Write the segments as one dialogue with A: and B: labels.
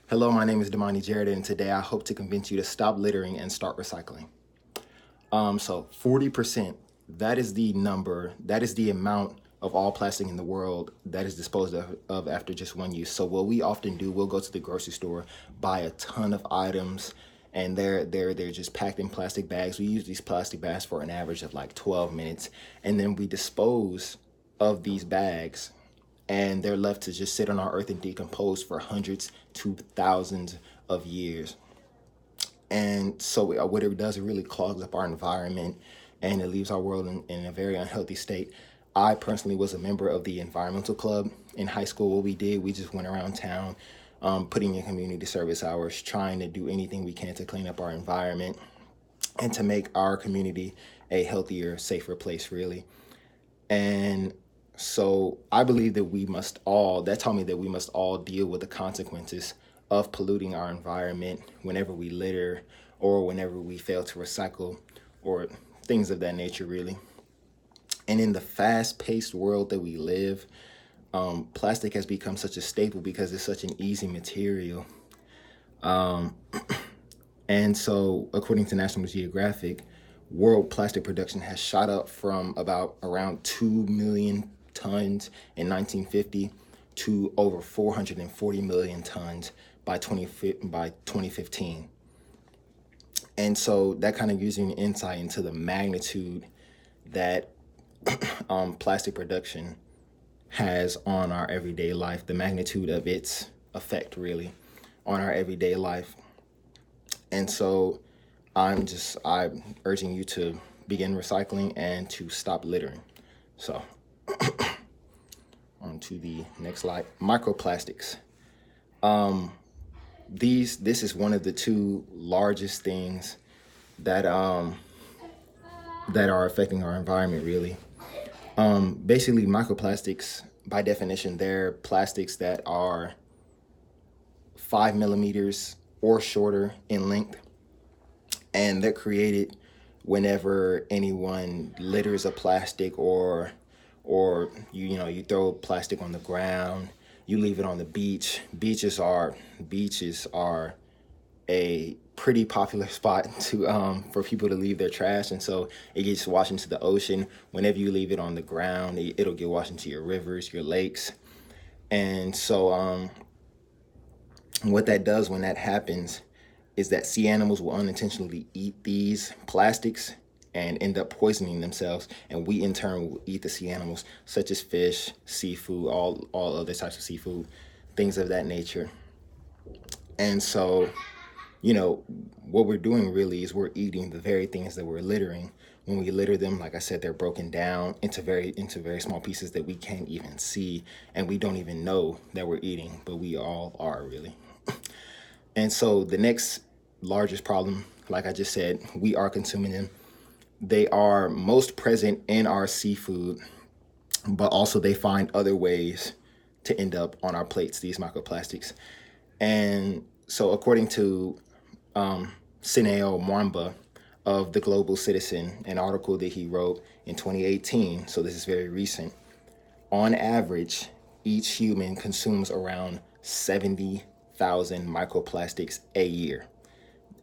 A: Hello, my name is Damani Jared, and today I hope to convince you to stop littering and start recycling. So 40%, that is the number, that is the amount of all plastic in the world that is disposed of after just one use. So what we often do, we'll go to the grocery store, buy a ton of items, and they're just packed in plastic bags. We use these plastic bags for an average of like 12 minutes, and then we dispose of these bags, and they're left to just sit on our earth and decompose for hundreds to thousands of years. And so what it does, it really clogs up our environment and it leaves our world in a very unhealthy state. I personally was a member of the environmental club in high school. What we did, we just went around town, putting in community service hours, trying to do anything we can to clean up our environment and to make our community a healthier, safer place, really. And so I believe that that taught me that we must all deal with the consequences of polluting our environment whenever we litter or whenever we fail to recycle or things of that nature, really. And in the fast paced world that we live, plastic has become such a staple because it's such an easy material. And so, according to National Geographic, world plastic production has shot up from about around 2 million tons in 1950 to over 440 million tons by 2015. And so that kind of gives you an insight into the magnitude that plastic production has on our everyday life, the magnitude of its effect, really, on our everyday life. And so I'm urging you to begin recycling and to stop littering. So on to the next slide. Microplastics. This is one of the two largest things that that are affecting our environment, really. Basically, microplastics, by definition, they're plastics that are 5 millimeters or shorter in length, and they're created whenever anyone litters a plastic or you throw plastic on the ground, you leave it on the beach. Beaches are a pretty popular spot to for people to leave their trash, and so it gets washed into the ocean. Whenever you leave it on the ground, it'll get washed into your rivers, your lakes. And so what that does when that happens is that sea animals will unintentionally eat these plastics and end up poisoning themselves, and we in turn will eat the sea animals, such as fish, seafood, all other types of seafood, things of that nature. And so, what we're doing really is we're eating the very things that we're littering. When we litter them, like I said, they're broken down into very small pieces that we can't even see, and we don't even know that we're eating, but we all are, really. And so the next largest problem, like I just said, we are consuming them. They are most present in our seafood, but also they find other ways to end up on our plates, these microplastics. And so, according to Sineo Mwamba of The Global Citizen, an article that he wrote in 2018, so this is very recent, on average, each human consumes around 70,000 microplastics a year.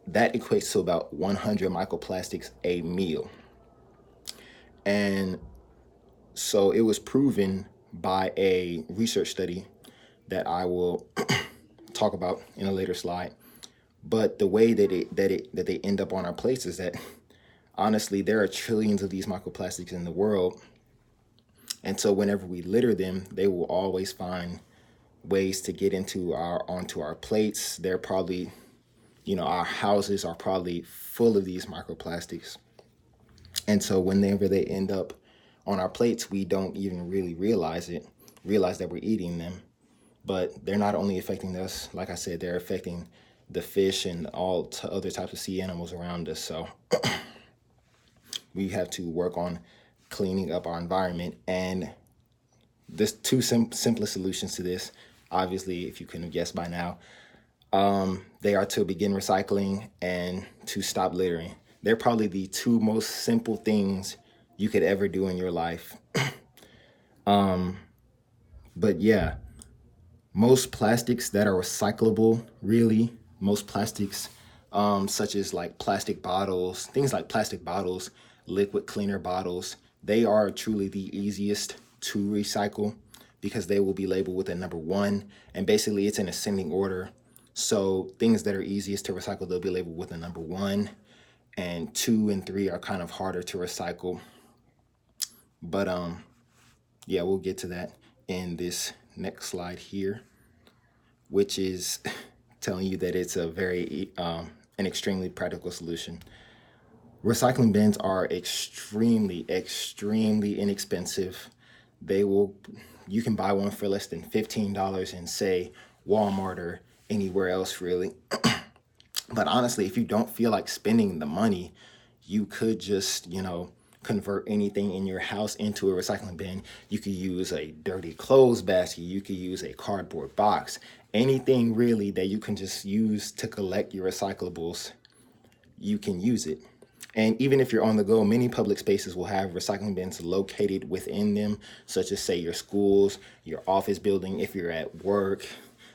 A: That equates to about 100 microplastics a meal. And so it was proven by a research study that I will talk about in a later slide. But the way that they end up on our plates is that honestly, there are trillions of these microplastics in the world. And so whenever we litter them, they will always find ways to get onto our plates. They're probably, our houses are probably full of these microplastics. And so whenever they end up on our plates, we don't even really realize that we're eating them. But they're not only affecting us, like I said, they're affecting the fish and other types of sea animals around us. So we have to work on cleaning up our environment. And there's two simplest solutions to this. Obviously, if you couldn't have guessed by now, they are to begin recycling and to stop littering. They're probably the two most simple things you could ever do in your life. But yeah, Most plastics that are recyclable, really, most plastics, such as like plastic bottles, things like plastic bottles, liquid cleaner bottles, they are truly the easiest to recycle because they will be labeled with a number one. And basically, it's in ascending order. So things that are easiest to recycle, they'll be labeled with a number one. And two and three are kind of harder to recycle. But yeah, we'll get to that in this next slide here, which is telling you that it's a very an extremely practical solution. Recycling bins are extremely inexpensive. They will, you can buy one for less than $15 in, say, Walmart or anywhere else, really. But honestly, if you don't feel like spending the money, you could just, convert anything in your house into a recycling bin. You could use a dirty clothes basket. You could use a cardboard box. Anything really that you can just use to collect your recyclables, you can use it. And even if you're on the go, many public spaces will have recycling bins located within them, such as, say, your schools, your office building, if you're at work.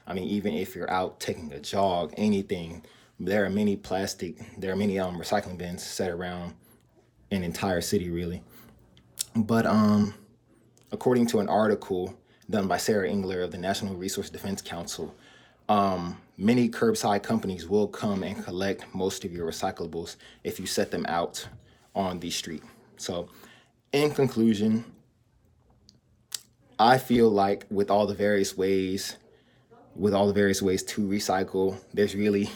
A: I mean, even if you're out taking a jog, anything. There are many recycling bins set around an entire city, really. But according to an article done by Sarah Engler of the National Resource Defense Council, many curbside companies will come and collect most of your recyclables if you set them out on the street. So, in conclusion, I feel like with all the various ways to recycle, there's really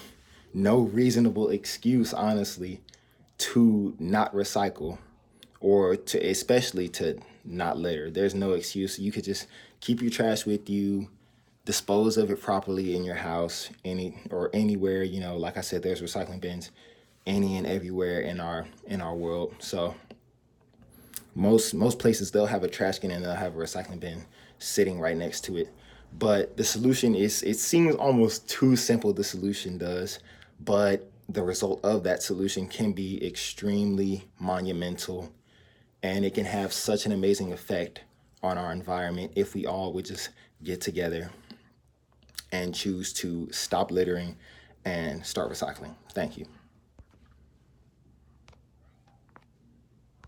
A: no reasonable excuse, honestly, to not recycle or to especially to not litter. There's no excuse. You could just keep your trash with you, dispose of it properly in your house, anywhere. Like I said, there's recycling bins any and everywhere in our world. So most places, they'll have a trash can and they'll have a recycling bin sitting right next to it. But the solution is, it seems almost too simple, the solution does, but the result of that solution can be extremely monumental, and it can have such an amazing effect on our environment if we all would just get together and choose to stop littering and start recycling. Thank you.